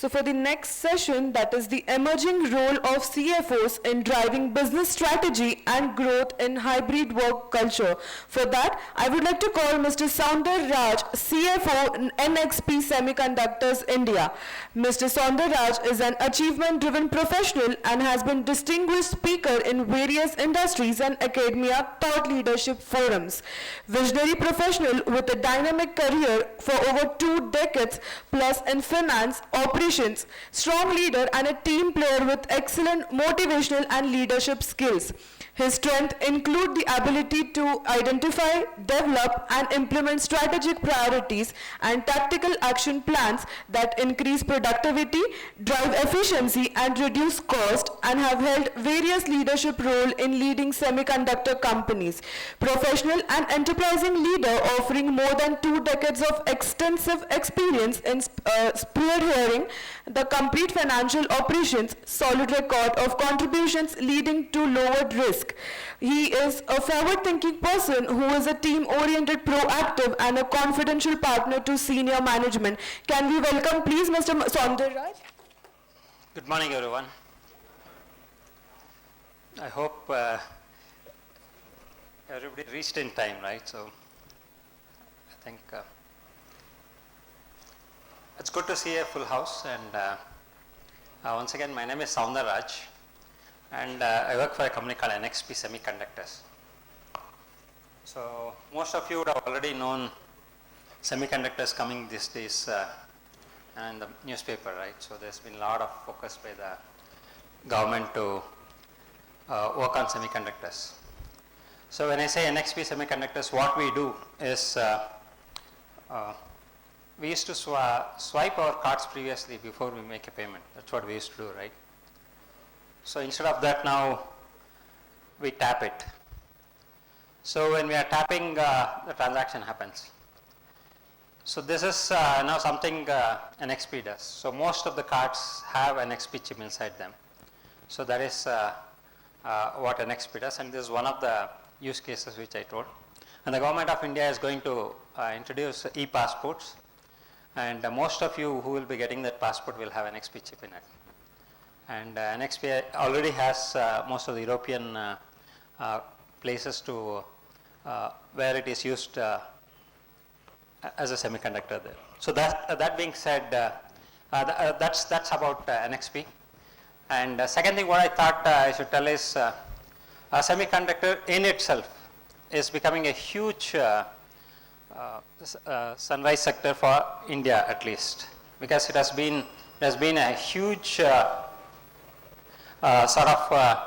So for the next session, that is the emerging role of CFOs in driving business strategy and growth in hybrid work culture. For that, I would like to call Mr. Soundar Raj, CFO NXP Semiconductors India. Mr. Soundar Raj is an achievement-driven professional and has been distinguished speaker in various industries and academia thought leadership forums. Visionary professional with a dynamic career for over 2 decades plus in finance, operations, strong leader and a team player with excellent motivational and leadership skills. His strengths include the ability to identify, develop, and implement strategic priorities and tactical action plans that increase productivity, drive efficiency, and reduce cost, and have held various leadership roles in leading semiconductor companies. Professional and enterprising leader offering more than 2 decades of extensive experience in spearheading the complete financial operations, solid record of contributions leading to lowered risk. He is a forward-thinking person who is a team-oriented, proactive, and a confidential partner to senior management. Can we welcome, please, Mr. Soundar Raj? Good morning, everyone. I hope everybody reached in time, right? So I think it's good to see a full house. And once again, my name is Soundar Raj. And I work for a company called NXP Semiconductors. So most of you would have already known semiconductors coming these days in the newspaper, right? So there's been a lot of focus by the government to work on semiconductors. So when I say NXP Semiconductors, what we do is we used to swipe our cards previously before we make a payment. That's what we used to do, right? So instead of that, now we tap it. So when we are tapping, the transaction happens. So this is now something NXP does. So most of the cards have an NXP chip inside them. So that is what NXP does, and this is one of the use cases which I told. And the government of India is going to introduce e-passports, and most of you who will be getting that passport will have an NXP chip in it. And NXP already has most of the European places to where it is used as a semiconductor there. So that being said, that's about NXP. And second thing, what I thought I should tell is a semiconductor in itself is becoming a huge sunrise sector for India, at least, because it has been a huge sort of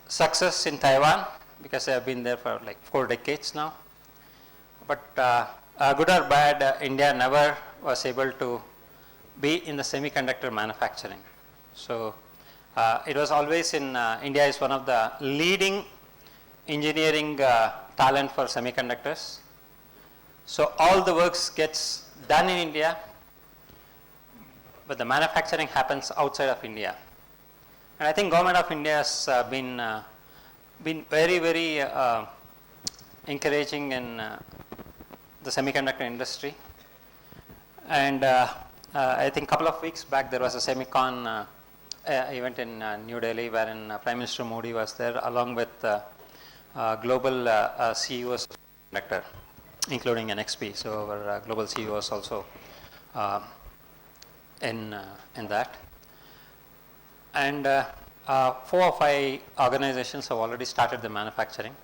success in Taiwan, because they have been there for like 4 decades now. But good or bad, India never was able to be in the semiconductor manufacturing. So it was always in India is one of the leading engineering talent for semiconductors. So all the works gets done in India, but the manufacturing happens outside of India. And I think government of India has been very, very encouraging in the semiconductor industry. And I think a couple of weeks back there was a Semicon event in New Delhi, wherein Prime Minister Modi was there along with global CEOs of semiconductor, including NXP. So our global CEOs also in that. And 4 or 5 organizations have already started the manufacturing.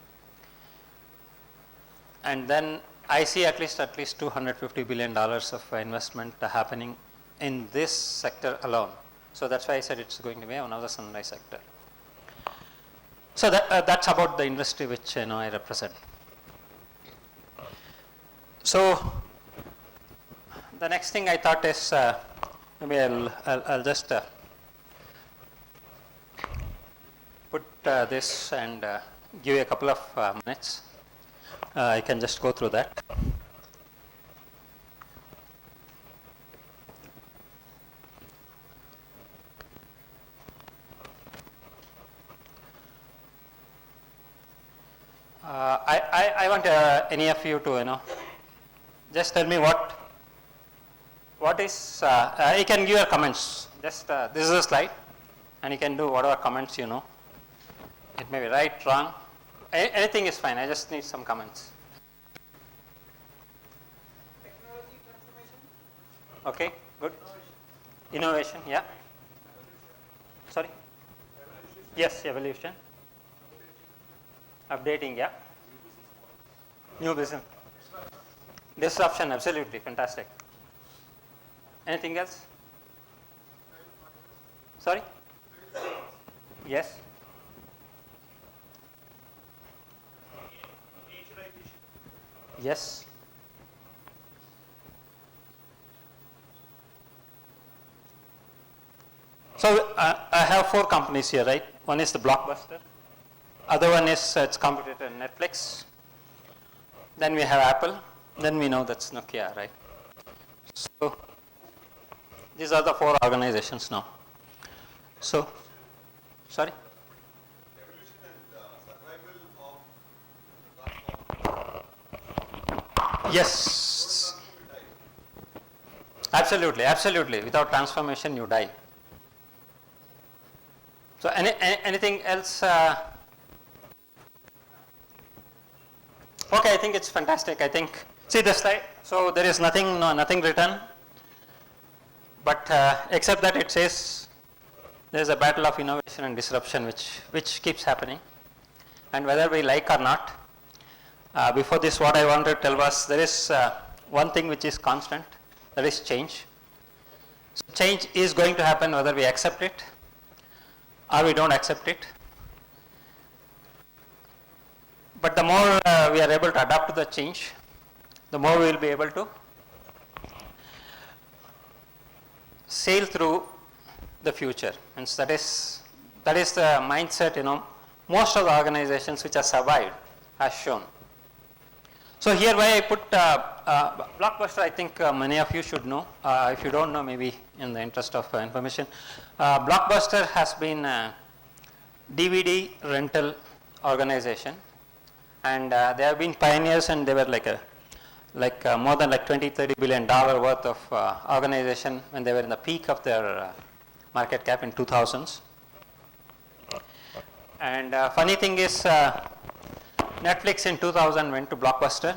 And then I see at least $250 billion of investment happening in this sector alone. So that's why I said it's going to be another sunrise sector. So that's about the industry which I represent. So the next thing I thought is maybe I'll just put this and give you a couple of minutes. I can just go through that. I want any of you to just tell me what what is, you can give your comments. Just this is a slide, and you can do whatever comments you know. It may be right, wrong, anything is fine. I just need some comments. Technology transformation. Okay, good. Innovation, yeah. Sorry. Yes, evolution. Updating, yeah. New business. Disruption, absolutely, fantastic. Anything else? Sorry? Yes? Yes? So I have 4 companies here, right? One is the Blockbuster. Other one is its competitor Netflix. Then we have Apple. Then we know that's Nokia, right? So these are the 4 organizations now. So, sorry? Evolution and survival of Yes. Absolutely, absolutely. Without transformation, you die. So anything else? Okay, I think it's fantastic. I think, see this slide. So there is nothing, nothing written, but except that it says there is a battle of innovation and disruption which keeps happening, and whether we like or not. Before this, what I wanted to tell was there is one thing which is constant, that is change. So change is going to happen whether we accept it or we don't accept it. But the more we are able to adapt to the change, the more we will be able to sail through the future. And so that is the mindset, most of the organizations which have survived has shown. So here why I put Blockbuster, I think many of you should know. If you don't know, maybe in the interest of information, Blockbuster has been a DVD rental organization, and they have been pioneers, and they were like more than $20-30 billion worth of organization when they were in the peak of their market cap in 2000s. And funny thing is, Netflix in 2000 went to Blockbuster,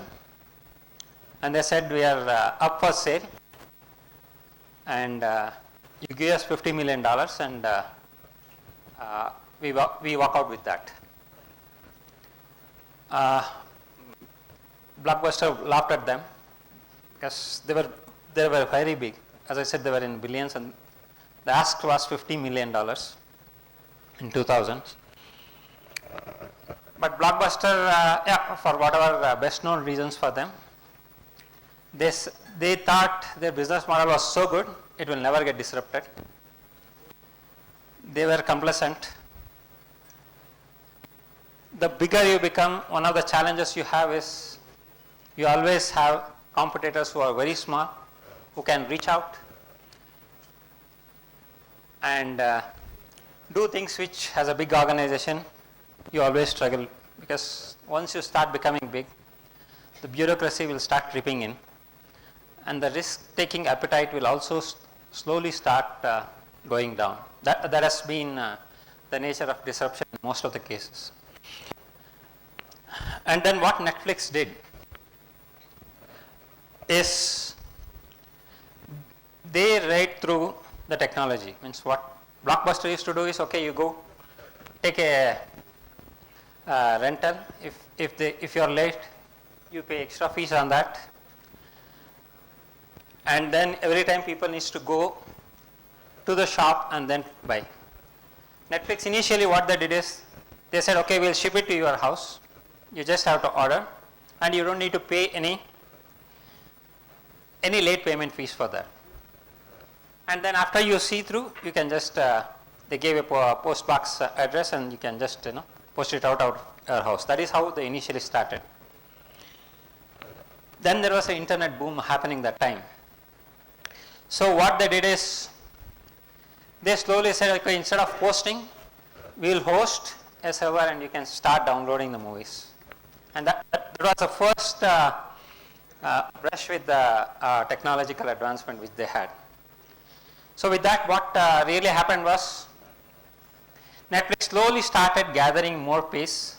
and they said, we are up for sale, and you give us $50 million, and we walk out with that. Blockbuster laughed at them because they were very big. As I said, they were in billions, and the ask was $50 million in 2000. But Blockbuster, for whatever best known reasons for them, they thought their business model was so good, it will never get disrupted. They were complacent. The bigger you become, one of the challenges you have is you always have competitors who are very small, who can reach out and do things which, as a big organization, you always struggle, because once you start becoming big, the bureaucracy will start creeping in, and the risk-taking appetite will also slowly start going down. That has been the nature of disruption in most of the cases. And then what Netflix did is they read through the technology. Means what Blockbuster used to do is, okay, you go take a rental. If you're late, you pay extra fees on that. And then every time people needs to go to the shop and then buy. Netflix initially what they did is, they said, okay, we'll ship it to your house. You just have to order, and you don't need to pay any late payment fees for that. And then after you see through, you can just, they gave a post box address, and you can just post it out of your house. That is how they initially started. Then there was an internet boom happening that time. So what they did is, they slowly said, okay, instead of posting, we will host a server and you can start downloading the movies. And that was the first brush with the technological advancement which they had. So with that, what really happened was Netflix slowly started gathering more pace.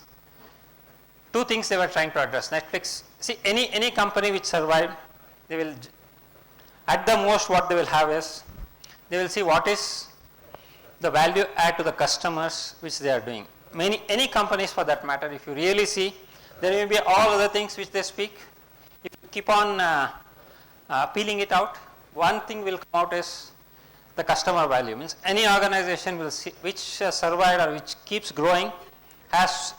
Two things they were trying to address. Netflix, see, any company which survived, they will, at the most what they will have is, they will see what is the value add to the customers which they are doing. Any companies for that matter, if you really see, there will be all other things which they speak. If you keep on peeling it out, one thing will come out is the customer value. Means any organization will see which survived or which keeps growing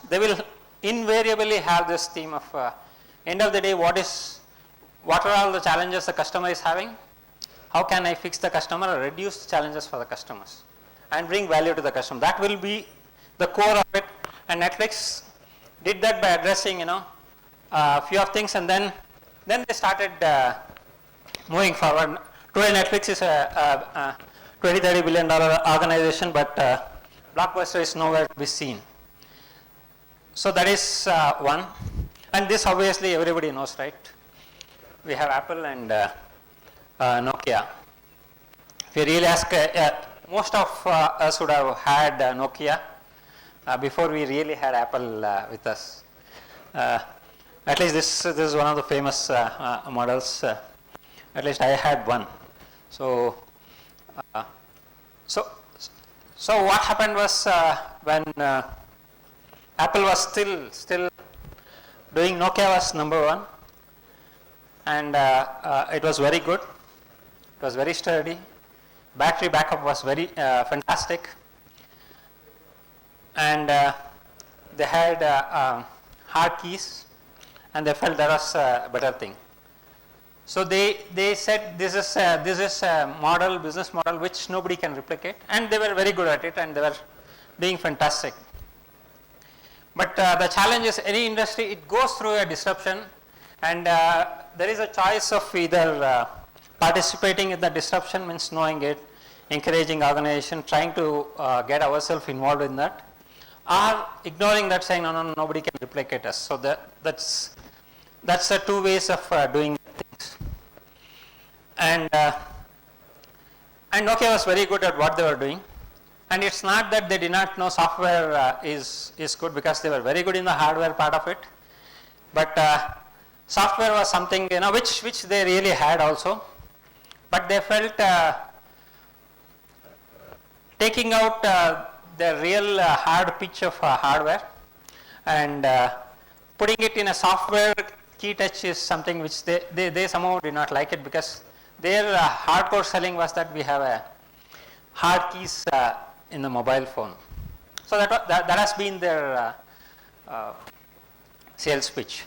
they will invariably have this theme of end of the day, what are all the challenges the customer is having, how can I fix the customer or reduce the challenges for the customers and bring value to the customer. That will be the core of it, and Netflix did that by addressing a few of things, and then they started moving forward. Today Netflix is a $20-30 billion organization, but Blockbuster is nowhere to be seen. So that is one, and this obviously everybody knows, right? We have Apple and Nokia. If you really ask, most of us would have had Nokia before we really had Apple with us. At least this is one of the famous models. At least I had one. So what happened was when Apple was still doing, Nokia was number one, and it was very good. It was very sturdy. Battery backup was very fantastic, and they had hard keys, and they felt that was a better thing. So they said this is a business model which nobody can replicate, and they were very good at it, and they were doing fantastic. But the challenge is any industry, it goes through a disruption, and there is a choice of either participating in the disruption, means knowing it, encouraging organization, trying to get ourselves involved in that, or ignoring that, saying no, nobody can replicate us. So that's the two ways of doing things. And Nokia was very good at what they were doing, and it's not that they did not know software is good, because they were very good in the hardware part of it, but software was something which they really had also, but they felt taking out the real hard pitch of hardware and putting it in a software key touch is something which they somehow did not like it, because their hardcore selling was that we have a hard keys in the mobile phone. So that has been their sales pitch.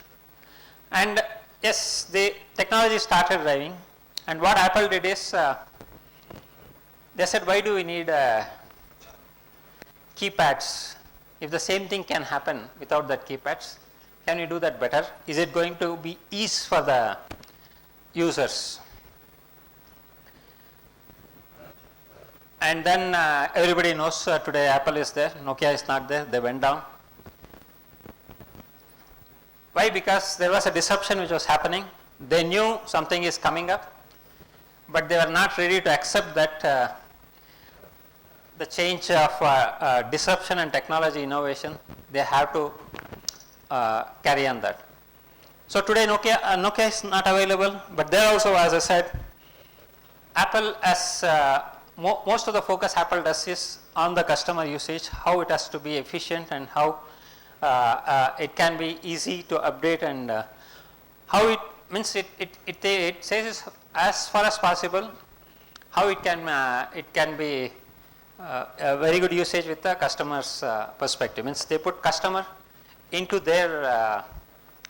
And yes, the technology started driving, and what Apple did is they said, why do we need keypads? If the same thing can happen without that keypads, can we do that better? Is it going to be ease for the users? And then everybody knows today Apple is there, Nokia is not there, they went down. Why? Because there was a disruption which was happening. They knew something is coming up, but they were not ready to accept that the change of disruption and technology innovation, they have to carry on that. So today Nokia is not available, but there also, as I said, Apple as most of the focus Apple does is on the customer usage, how it has to be efficient, and how it can be easy to update, and how it means it says as far as possible how it can be a very good usage with the customer's perspective. Means they put customer into their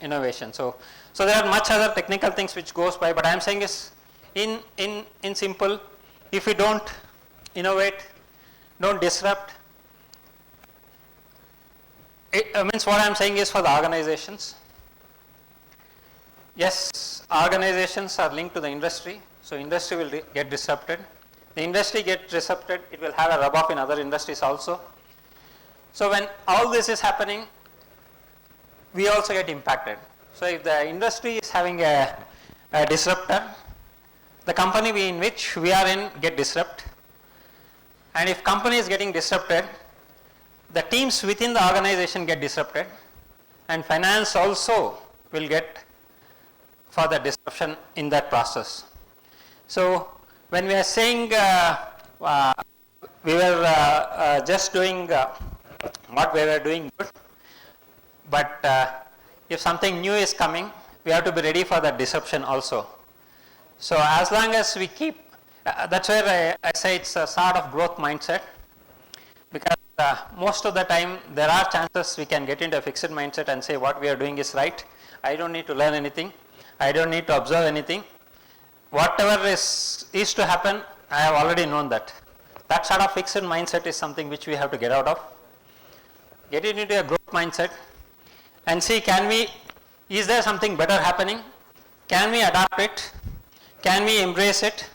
innovation. So there are much other technical things which goes by, but I am saying is in simple, if we don't innovate, don't disrupt, it means what I am saying is for the organizations. Yes, organizations are linked to the industry, so industry will get disrupted. The industry gets disrupted, it will have a rub-off in other industries also. So when all this is happening, we also get impacted. So if the industry is having a a disruptor, the company in which we are in get disrupted. And if company is getting disrupted, the teams within the organization get disrupted, and finance also will get further disruption in that process. So when we are saying we were just doing what we were doing good, but if something new is coming, we have to be ready for that disruption also. So as long as we keep, that's where I say it's a sort of growth mindset, because most of the time there are chances we can get into a fixed mindset and say what we are doing is right. I don't need to learn anything. I don't need to observe anything. Whatever is to happen, I have already known that. That sort of fixed mindset is something which we have to get out of. Get it into a growth mindset and see, is there something better happening? Can we adapt it? Can we embrace it?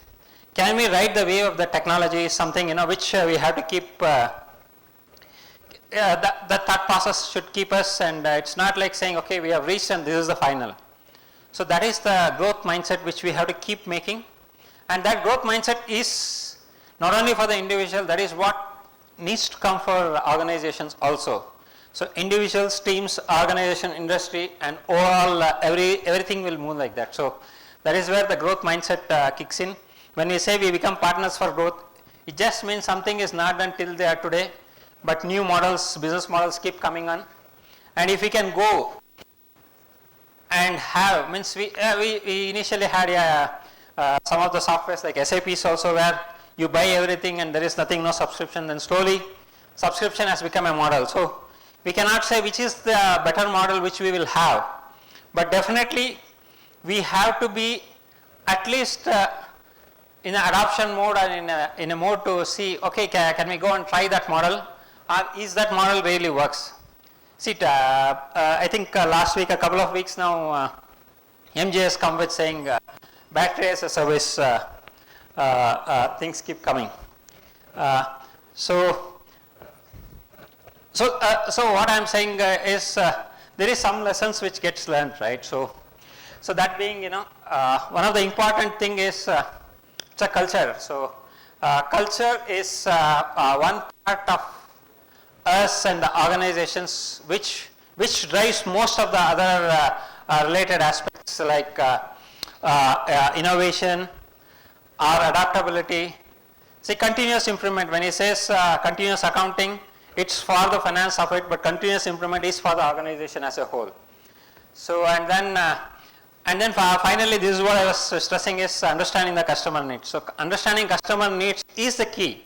Can we ride the wave of the technology? Is something which we have to keep. That process should keep us, and it's not like saying, okay, we have reached and this is the final. So that is the growth mindset which we have to keep making, and that growth mindset is not only for the individual, that is what needs to come for organizations also. So individuals, teams, organization, industry, and overall everything will move like that. So that is where the growth mindset kicks in. When we say we become partners for growth, it just means something is not done till they are today, but new models, business models keep coming on. And if we can go and have, means we initially had some of the softwares like SAPs also, where you buy everything and there is nothing, no subscription, then slowly subscription has become a model. So we cannot say which is the better model which we will have, but definitely we have to be at least in an adoption mode and in a mode to see, okay, can we go and try that model, or is that model really works? See, I think last week, a couple of weeks now, MJ has come with saying battery as a service, things keep coming. So what I'm saying is there is some lessons which gets learned, right? So that being, one of the important thing is it's a culture. So culture is one part of us and the organizations which drives most of the other related aspects like innovation or adaptability. See, continuous improvement, when he says continuous accounting, it's for the finance of it, but continuous improvement is for the organization as a whole. So and then finally, this is what I was stressing, is understanding the customer needs. So understanding customer needs is the key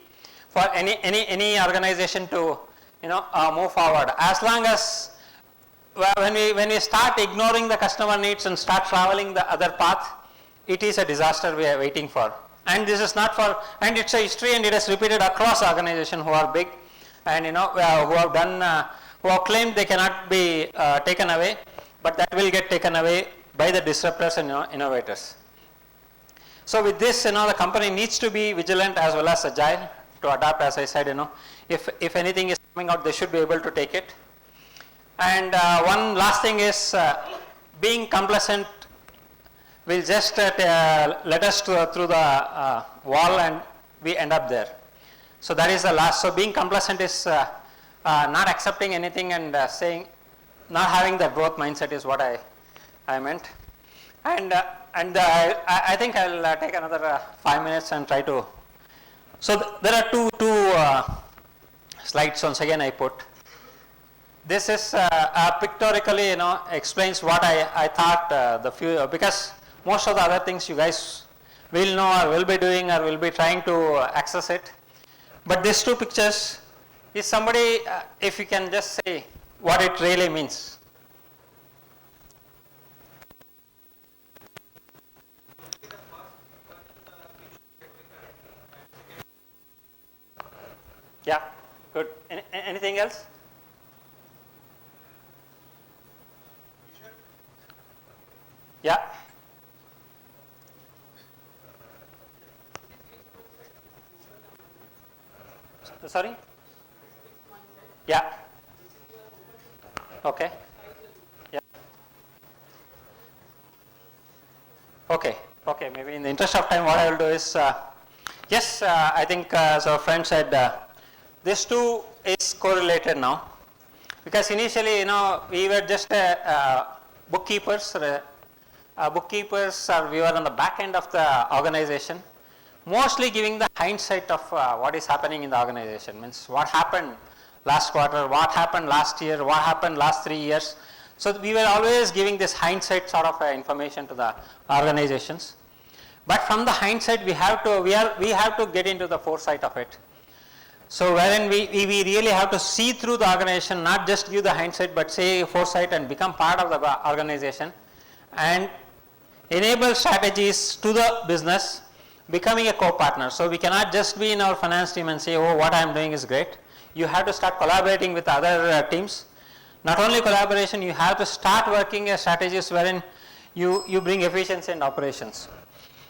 for any organization to move forward. As long as when we start ignoring the customer needs and start traveling the other path, it is a disaster we are waiting for. And this is not for, and it's a history, and it is repeated across organizations who are big and who have done, who have claimed they cannot be taken away, but that will get taken away by the disruptors and innovators. So with this, the company needs to be vigilant as well as agile to adapt. As I said, if anything is coming out, they should be able to take it. And one last thing is being complacent will just let us through the wall and we end up there. So that is the last. So being complacent is not accepting anything and saying, not having the growth mindset is what I meant. And I think I'll take another 5 minutes and try to. So there are two slides once again I put. This is pictorially, explains what I thought the few, because most of the other things you guys will know or will be doing or will be trying to access it. But these two pictures, is somebody, if you can just say what it really means. Yeah, good. Anything else? Yeah. Sorry? Yeah. Okay. Yeah. Okay. Okay, maybe in the interest of time, what I will do is, yes, I think as our friend said, this two is correlated now. Because initially, we were just bookkeepers. Bookkeepers, we were on the back end of the organization, mostly giving the hindsight of what is happening in the organization. Means what happened last quarter, what happened last year, what happened last 3 years. So we were always giving this hindsight sort of information to the organizations. But from the hindsight, we have to get into the foresight of it. So wherein we really have to see through the organization, not just give the hindsight, but say foresight and become part of the organization and enable strategies to the business, becoming a co-partner. So we cannot just be in our finance team and say, oh, what I am doing is great. You have to start collaborating with other teams. Not only collaboration, you have to start working as strategies wherein you bring efficiency in operations.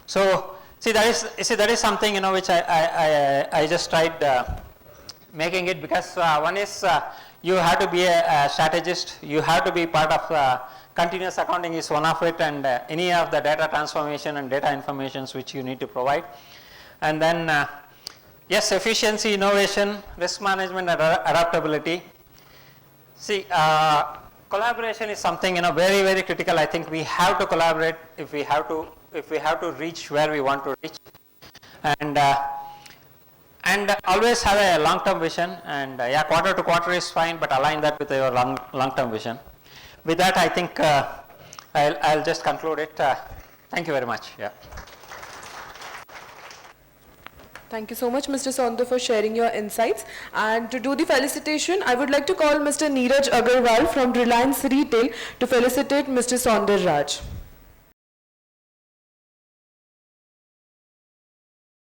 So that is something which I just tried making it, because one is you have to be a strategist, you have to be part of continuous accounting is one of it, and any of the data transformation and data informations which you need to provide. And then yes, efficiency, innovation, risk management, and adaptability. See, collaboration is something very, very critical. I think we have to collaborate if we have to reach where we want to reach, and always have a long-term vision. And yeah, quarter to quarter is fine, but align that with your long-term vision. With that, I think I'll just conclude it. Thank you very much. Yeah. Thank you so much, Mr. Soundar, for sharing your insights. And to do the felicitation, I would like to call Mr. Neeraj Agarwal from Reliance Retail to felicitate Mr. Soundar Raj.